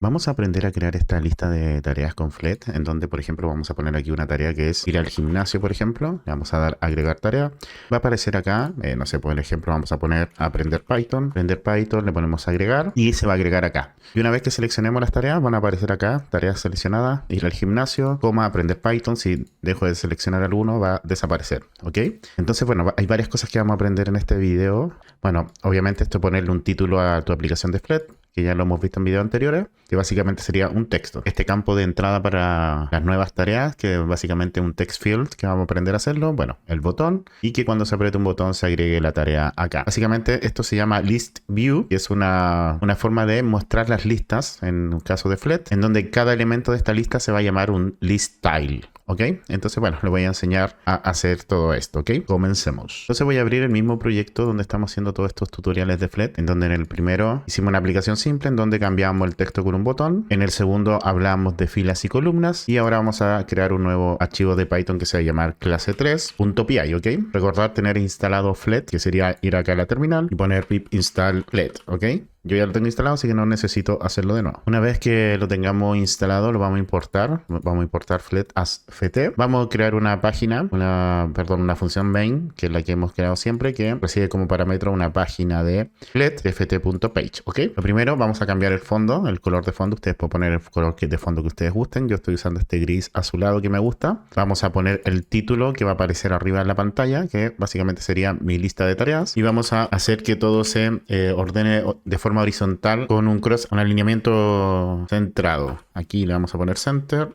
Vamos a aprender a crear esta lista de tareas con Flet, en donde, por ejemplo, vamos a poner aquí una tarea que es ir al gimnasio, por ejemplo. Le vamos a dar agregar tarea. Va a aparecer acá, no sé, por ejemplo, vamos a poner aprender Python. Aprender Python, le ponemos agregar y se va a agregar acá. Y una vez que seleccionemos las tareas, van a aparecer acá, tareas seleccionadas, ir al gimnasio, coma, aprender Python. Si dejo de seleccionar alguno, va a desaparecer, ¿ok? Entonces, bueno, hay varias cosas que vamos a aprender en este video. Bueno, obviamente esto ponerle un título a tu aplicación de Flet, que ya lo hemos visto en videos anteriores, que básicamente sería un texto. Este campo de entrada para las nuevas tareas, que es básicamente un text field, que vamos a aprender a hacerlo, bueno, el botón, y que cuando se apriete un botón se agregue la tarea acá. Básicamente esto se llama list view, que es una forma de mostrar las listas, en un caso de Flet, en donde cada elemento de esta lista se va a llamar un list tile. ¿Ok? Entonces, bueno, le voy a enseñar a hacer todo esto, ¿ok? Comencemos. Entonces voy a abrir el mismo proyecto donde estamos haciendo todos estos tutoriales de Flet, en donde en el primero hicimos una aplicación simple en donde cambiamos el texto con un botón. En el segundo hablamos de filas y columnas. Y ahora vamos a crear un nuevo archivo de Python que se va a llamar clase3.py, ¿ok? Recordar tener instalado Flet, que sería ir acá a la terminal y poner pip install Flet, ¿ok? Yo ya lo tengo instalado, así que no necesito hacerlo de nuevo. Una vez que lo tengamos instalado, lo vamos a importar. Vamos a importar Flet as ft. Vamos a crear una página, una función main, que es la que hemos creado siempre, que recibe como parámetro una página de Flet ft.page, ¿ok? Lo primero, vamos a cambiar el fondo, el color de fondo. Ustedes pueden poner el color de fondo que ustedes gusten. Yo estoy usando este gris azulado que me gusta. Vamos a poner el título que va a aparecer arriba en la pantalla, que básicamente sería mi lista de tareas. Y vamos a hacer que todo se ordene de forma horizontal con un alineamiento centrado. Aquí le vamos a poner center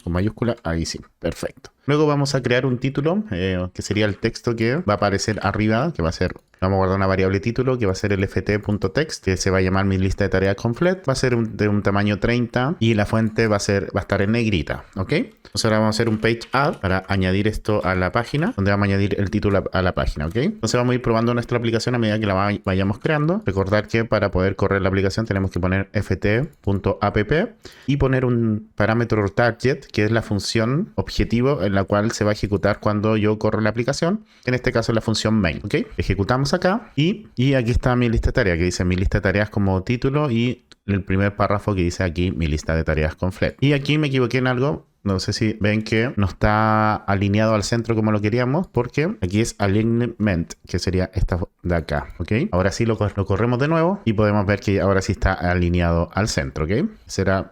con mayúscula, ahí sí, perfecto. Luego vamos a crear un título, que sería el texto que va a aparecer arriba, que va a ser, vamos a guardar una variable título, que va a ser el ft.text, que se va a llamar mi lista de tareas con Flet, va a ser de un tamaño 30 y la fuente va a estar en negrita, ¿ok? Entonces ahora vamos a hacer un page add para añadir esto a la página, donde vamos a añadir el título a la página, ¿ok? Entonces vamos a ir probando nuestra aplicación a medida que la vayamos creando. Recordar que para poder correr la aplicación tenemos que poner ft.app y poner un parámetro target, que es la función objetivo en la cual se va a ejecutar cuando yo corro la aplicación. En este caso es la función main, ¿ok? Ejecutamos acá y aquí está mi lista de tareas, que dice mi lista de tareas como título y el primer párrafo que dice aquí mi lista de tareas con Flet. Y aquí me equivoqué en algo. No sé si ven que no está alineado al centro como lo queríamos, porque aquí es alignment, que sería esta de acá, ¿ok? Ahora sí lo corremos de nuevo y podemos ver que ahora sí está alineado al centro, ¿ok? Será...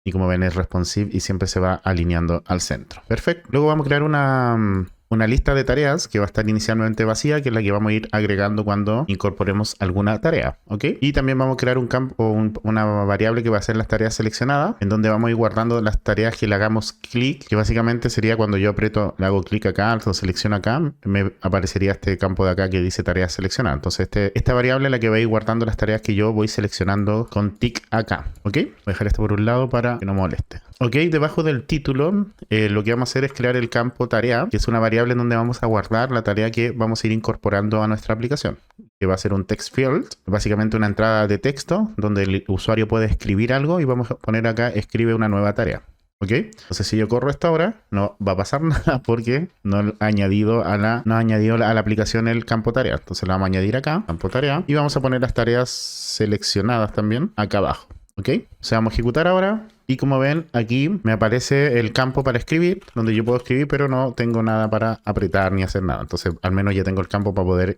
Y como ven es responsive y siempre se va alineando al centro. Perfecto. Luego vamos a crear una lista de tareas que va a estar inicialmente vacía, que es la que vamos a ir agregando cuando incorporemos alguna tarea, ¿ok? Y también vamos a crear un campo, una variable que va a ser las tareas seleccionadas, en donde vamos a ir guardando las tareas que le hagamos clic, que básicamente sería cuando yo aprieto, le hago clic acá, lo selecciono acá, me aparecería este campo de acá que dice tareas seleccionadas. Entonces esta variable es la que va a ir guardando las tareas que yo voy seleccionando con tick acá, ¿ok? Voy a dejar esto por un lado para que no moleste. Ok, debajo del título, lo que vamos a hacer es crear el campo tarea, que es una variable en donde vamos a guardar la tarea que vamos a ir incorporando a nuestra aplicación, que va a ser un text field, básicamente una entrada de texto donde el usuario puede escribir algo y vamos a poner acá escribe una nueva tarea. ¿Ok? Entonces si yo corro esto ahora, no va a pasar nada porque no ha añadido a la aplicación el campo tarea. Entonces lo vamos a añadir acá, campo tarea, y vamos a poner las tareas seleccionadas también acá abajo. ¿Ok? O sea, vamos a ejecutar ahora. Y como ven, aquí me aparece el campo para escribir, donde yo puedo escribir, pero no tengo nada para apretar ni hacer nada. Entonces, al menos ya tengo el campo para poder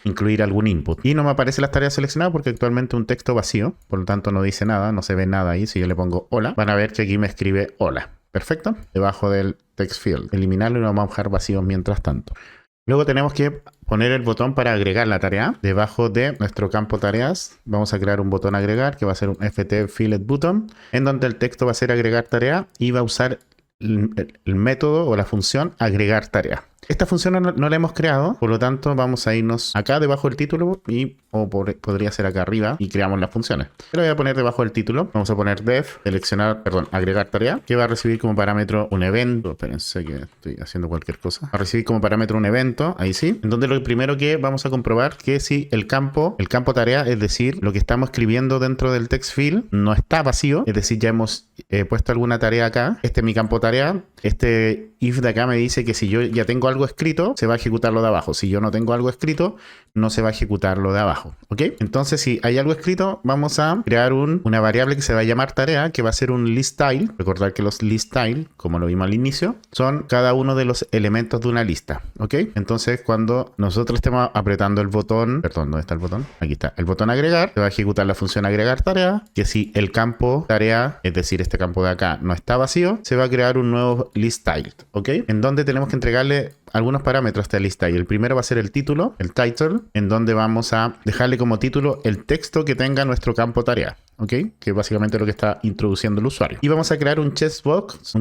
incluir algún input. Y no me aparecen las tareas seleccionadas porque actualmente un texto vacío, por lo tanto no dice nada, no se ve nada ahí. Si yo le pongo hola, van a ver que aquí me escribe hola. Perfecto. Debajo del text field. Eliminarlo y lo vamos a dejar vacío mientras tanto. Luego tenemos que poner el botón para agregar la tarea. Debajo de nuestro campo tareas vamos a crear un botón agregar que va a ser un ft fillet button, en donde el texto va a ser agregar tarea y va a usar el método o la función agregar tarea. Esta función no la hemos creado, por lo tanto vamos a irnos acá debajo del título podría ser acá arriba y creamos las funciones. Pero voy a poner debajo del título, vamos a poner def, agregar tarea, que va a recibir como parámetro un evento. Espérense que estoy haciendo cualquier cosa. Va a recibir como parámetro un evento, ahí sí. En donde lo primero que vamos a comprobar que si el campo tarea, es decir, lo que estamos escribiendo dentro del text field no está vacío, es decir, ya hemos puesto alguna tarea acá. Este es mi campo tarea. Este if de acá me dice que si yo ya tengo algo algo escrito, se va a ejecutar lo de abajo. Si yo no tengo algo escrito, no se va a ejecutar lo de abajo, ¿ok? Entonces, si hay algo escrito, vamos a crear una variable que se va a llamar tarea, que va a ser un list_style. Recordar que los list_style, como lo vimos al inicio, son cada uno de los elementos de una lista, ¿ok? Entonces, cuando nosotros estemos apretando el botón, perdón, ¿dónde está el botón? Aquí está, el botón agregar, se va a ejecutar la función agregar tarea, que si el campo tarea, es decir, este campo de acá, no está vacío, se va a crear un nuevo list_style, ¿ok? En donde tenemos que entregarle algunos parámetros a este list_style. El primero va a ser el título, el title, en donde vamos a dejarle como título el texto que tenga nuestro campo tarea, ¿ok? Que es básicamente lo que está introduciendo el usuario. Y vamos a crear un checkbox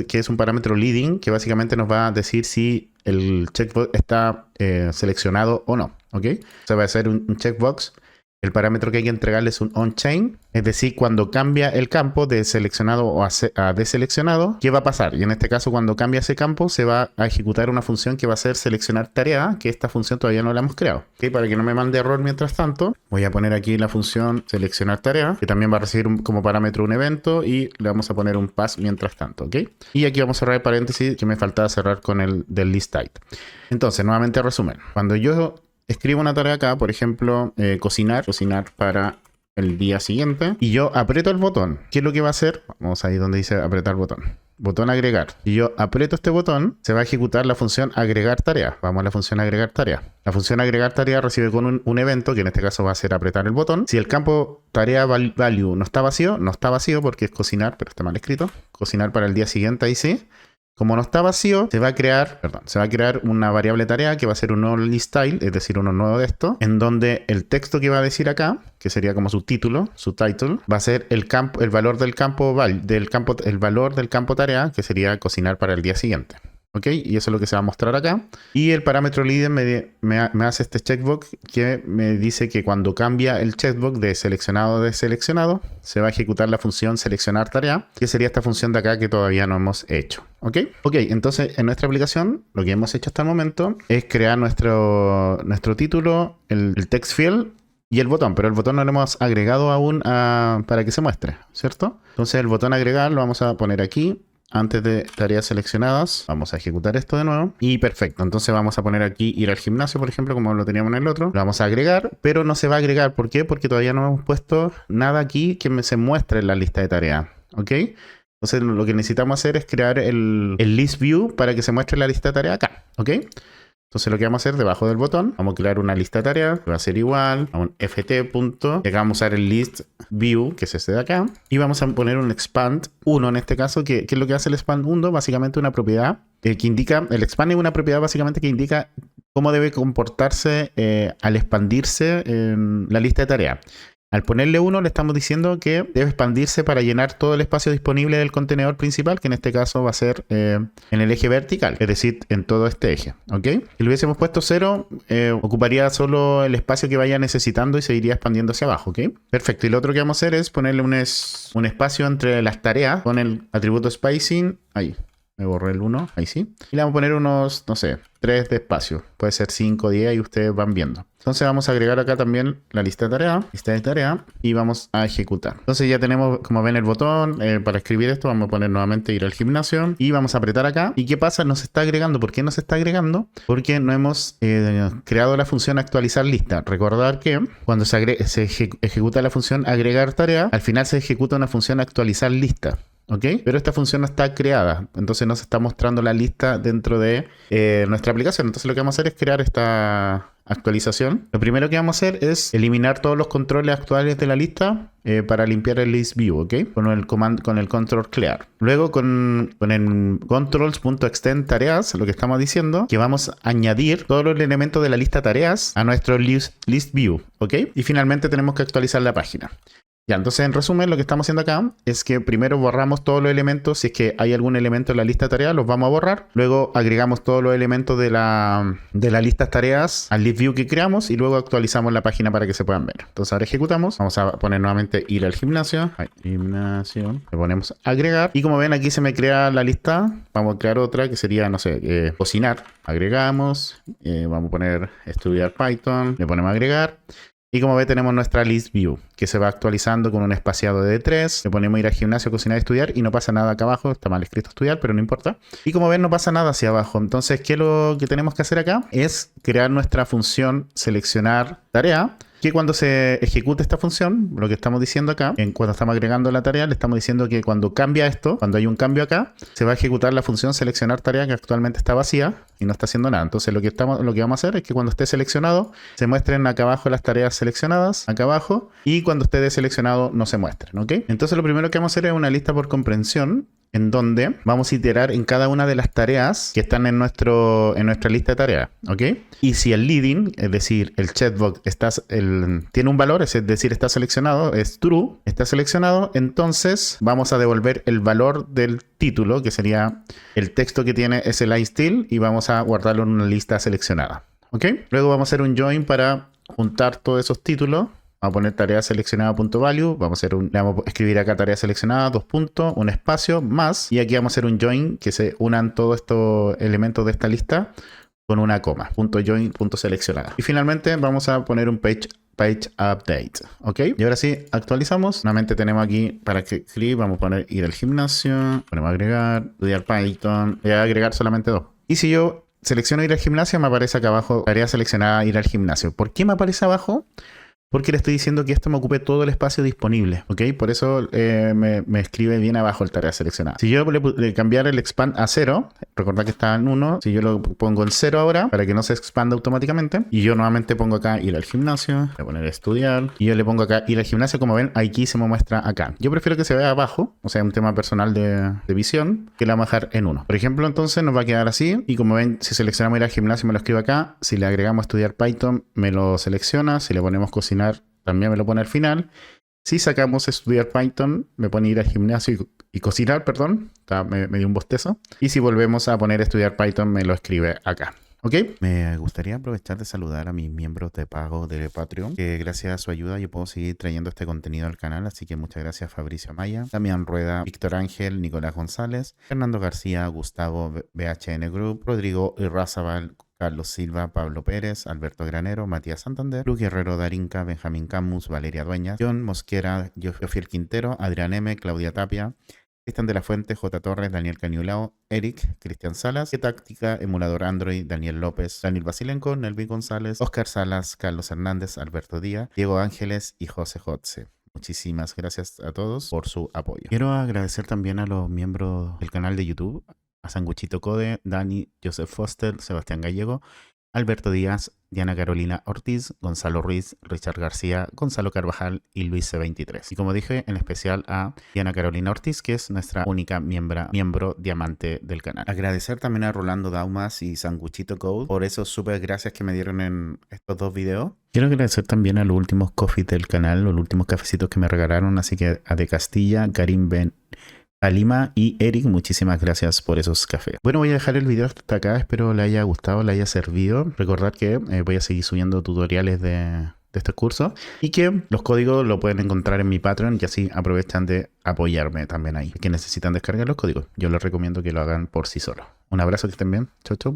que es un parámetro leading, que básicamente nos va a decir si el checkbox está seleccionado o no, ¿ok? O sea, va a ser un checkbox. El parámetro que hay que entregarle es un onChain, es decir, cuando cambia el campo de seleccionado o a deseleccionado, ¿qué va a pasar? Y en este caso, cuando cambia ese campo, se va a ejecutar una función que va a ser seleccionar tarea, que esta función todavía no la hemos creado. ¿Okay? Para que no me mande error mientras tanto, voy a poner aquí la función seleccionar tarea, que también va a recibir como parámetro un evento y le vamos a poner un pass mientras tanto, ¿ok? Y aquí vamos a cerrar el paréntesis que me faltaba cerrar con el del list_type. Entonces, nuevamente resumen. Cuando yo escribo una tarea acá, por ejemplo, cocinar para el día siguiente, y yo aprieto el botón. ¿Qué es lo que va a hacer? Vamos ahí donde dice apretar botón. Botón agregar. Si yo aprieto este botón, se va a ejecutar la función agregar tarea. Vamos a la función agregar tarea. La función agregar tarea recibe con un evento, que en este caso va a ser apretar el botón. Si el campo tarea value no está vacío porque es cocinar, pero está mal escrito. Cocinar para el día siguiente, ahí sí. Como no está vacío, se va a crear una variable tarea que va a ser un nuevo list_style, es decir, uno nuevo de esto, en donde el texto que va a decir acá, que sería como su título, su title, va a ser el valor del campo tarea, que sería cocinar para el día siguiente. ¿Ok? Y eso es lo que se va a mostrar acá. Y el parámetro leader me hace este checkbox que me dice que cuando cambia el checkbox de seleccionado a deseleccionado, se va a ejecutar la función seleccionar tarea, que sería esta función de acá que todavía no hemos hecho. ¿Ok? Ok, entonces en nuestra aplicación lo que hemos hecho hasta el momento es crear nuestro título, el text field y el botón, pero el botón no lo hemos agregado aún para que se muestre, ¿cierto? Entonces el botón agregar lo vamos a poner aquí. Antes de tareas seleccionadas, vamos a ejecutar esto de nuevo. Y perfecto, entonces vamos a poner aquí ir al gimnasio, por ejemplo, como lo teníamos en el otro. Lo vamos a agregar, pero no se va a agregar. ¿Por qué? Porque todavía no hemos puesto nada aquí que se muestre en la lista de tareas. ¿Ok? Entonces lo que necesitamos hacer es crear el list view para que se muestre la lista de tareas acá. ¿Ok? Entonces lo que vamos a hacer debajo del botón, vamos a crear una lista de tareas que va a ser igual a un ft. Y acá vamos a usar el list view, que es este de acá, y vamos a poner un expand 1 en este caso, que es lo que hace el expand 1, básicamente una propiedad que indica, el expand es una propiedad básicamente que indica cómo debe comportarse al expandirse en la lista de tareas. Al ponerle 1 le estamos diciendo que debe expandirse para llenar todo el espacio disponible del contenedor principal, que en este caso va a ser en el eje vertical, es decir, en todo este eje, ¿ok? Si le hubiésemos puesto 0, ocuparía solo el espacio que vaya necesitando y se iría expandiendo hacia abajo, ¿ok? Perfecto, y lo otro que vamos a hacer es ponerle un espacio entre las tareas con el atributo spacing, ahí. Me borré el 1, ahí sí. Y le vamos a poner unos, no sé, 3 de espacio. Puede ser 5, 10 y ustedes van viendo. Entonces vamos a agregar acá también la lista de tarea y vamos a ejecutar. Entonces ya tenemos, como ven, el botón para escribir esto. Vamos a poner nuevamente ir al gimnasio y vamos a apretar acá. ¿Y qué pasa? Nos está agregando. ¿Por qué nos está agregando? Porque no hemos creado la función actualizar lista. Recordar que cuando se ejecuta la función agregar tarea, al final se ejecuta una función actualizar lista. ¿Ok? Pero esta función no está creada, entonces no se está mostrando la lista dentro de nuestra aplicación. Entonces lo que vamos a hacer es crear esta actualización. Lo primero que vamos a hacer es eliminar todos los controles actuales de la lista para limpiar el list view, ¿ok? Con el control clear. Luego con el controls.extend tareas, lo que estamos diciendo, que vamos a añadir todos los elementos de la lista tareas a nuestro list view, ¿ok? Y finalmente tenemos que actualizar la página. Ya, entonces en resumen lo que estamos haciendo acá es que primero borramos todos los elementos, si es que hay algún elemento en la lista de tareas, los vamos a borrar. Luego agregamos todos los elementos de la lista tareas al list view que creamos y luego actualizamos la página para que se puedan ver. Entonces ahora ejecutamos, vamos a poner nuevamente ir al gimnasio. Gimnasio, le ponemos agregar y como ven aquí se me crea la lista. Vamos a crear otra que sería, no sé, cocinar. Agregamos, vamos a poner estudiar Python, le ponemos agregar. Y como ve, tenemos nuestra list view, que se va actualizando con un espaciado de 3. Le ponemos ir al gimnasio, cocinar, estudiar, y no pasa nada acá abajo. Está mal escrito estudiar, pero no importa. Y como ven, no pasa nada hacia abajo. Entonces, ¿qué es lo que tenemos que hacer acá? Es crear nuestra función seleccionar tarea, que cuando se ejecute esta función, lo que estamos diciendo acá, cuando estamos agregando la tarea, le estamos diciendo que cuando cambia esto, cuando hay un cambio acá, se va a ejecutar la función seleccionar tarea, que actualmente está vacía y no está haciendo nada. Entonces lo que vamos a hacer es que cuando esté seleccionado, se muestren acá abajo las tareas seleccionadas, acá abajo, y cuando esté deseleccionado no se muestren, ¿ok? Entonces lo primero que vamos a hacer es una lista por comprensión, en donde vamos a iterar en cada una de las tareas que están en nuestra lista de tareas, ¿ok? Y si el leading, es decir, el chatbot tiene un valor, es decir, está seleccionado, es true, está seleccionado, entonces vamos a devolver el valor del título, que sería el texto que tiene ese line still, y vamos a guardarlo en una lista seleccionada, ¿ok? Luego vamos a hacer un join para juntar todos esos títulos. Vamos a poner tarea seleccionada.value. Le vamos a escribir acá tarea seleccionada, dos puntos, un espacio, más. Y aquí vamos a hacer un join que se unan todos estos elementos de esta lista con una coma. Punto join, punto seleccionada. Y finalmente vamos a poner un page update. ¿Ok? Y ahora sí, actualizamos. Nuevamente tenemos aquí para que escribir. Vamos a poner ir al gimnasio. Ponemos agregar, estudiar Python. Voy a agregar solamente 2. Y si yo selecciono ir al gimnasio, me aparece acá abajo tarea seleccionada ir al gimnasio. ¿Por qué me aparece abajo? Porque le estoy diciendo que esto me ocupe todo el espacio disponible, ¿ok? Por eso me escribe bien abajo el tarea seleccionada. Si yo le cambiara el expand a 0, recordad que está en 1, si yo lo pongo en 0 ahora, para que no se expanda automáticamente, y yo nuevamente pongo acá ir al gimnasio, voy a poner estudiar, y yo le pongo acá ir al gimnasio, como ven, aquí se me muestra acá. Yo prefiero que se vea abajo, o sea, un tema personal de visión, que la vamos a dejar en 1. Por ejemplo, entonces nos va a quedar así, y como ven, si seleccionamos ir al gimnasio, me lo escribo acá. Si le agregamos estudiar Python, me lo selecciona. Si le ponemos cocinar, también me lo pone al final. Si sacamos estudiar Python, me pone ir al gimnasio y cocinar, perdón. Me dio un bostezo. Y si volvemos a poner estudiar Python, me lo escribe acá. ¿Ok? Me gustaría aprovechar de saludar a mis miembros de pago de Patreon, que gracias a su ayuda yo puedo seguir trayendo este contenido al canal, así que muchas gracias Fabricio Maya, Damián Rueda, Víctor Ángel, Nicolás González, Fernando García, Gustavo BHN Group, Rodrigo Irrazabal, Carlos Silva, Pablo Pérez, Alberto Granero, Matías Santander, Luis Guerrero Darinka, Benjamín Camus, Valeria Dueñas, John Mosquera, Jofiel Quintero, Adrián M, Claudia Tapia, Cristian de la Fuente, J. Torres, Daniel Caniulao, Eric, Cristian Salas, Qué Táctica, Emulador Android, Daniel López, Daniel Basilenco, Nelvin González, Oscar Salas, Carlos Hernández, Alberto Díaz, Diego Ángeles y José Jotze. Muchísimas gracias a todos por su apoyo. Quiero agradecer también a los miembros del canal de YouTube, a Sanguchito Code, Dani, Joseph Foster, Sebastián Gallego, Alberto Díaz, Diana Carolina Ortiz, Gonzalo Ruiz, Richard García, Gonzalo Carvajal y Luis C23. Y como dije, en especial a Diana Carolina Ortiz, que es nuestra única miembro diamante del canal. Agradecer también a Rolando Daumas y Sanguchito Code por esos súper gracias que me dieron en estos dos videos. Quiero agradecer también a los últimos coffees del canal, los últimos cafecitos que me regalaron, así que a De Castilla, Karim Ben, Alima y Eric, muchísimas gracias por esos cafés. Bueno, voy a dejar el video hasta acá, espero le haya gustado, le haya servido. Recordad que voy a seguir subiendo tutoriales de estos cursos y que los códigos lo pueden encontrar en mi Patreon y así aprovechan de apoyarme también ahí. Que necesitan descargar los códigos, yo les recomiendo que lo hagan por sí solos. Un abrazo, que estén bien, chau chau.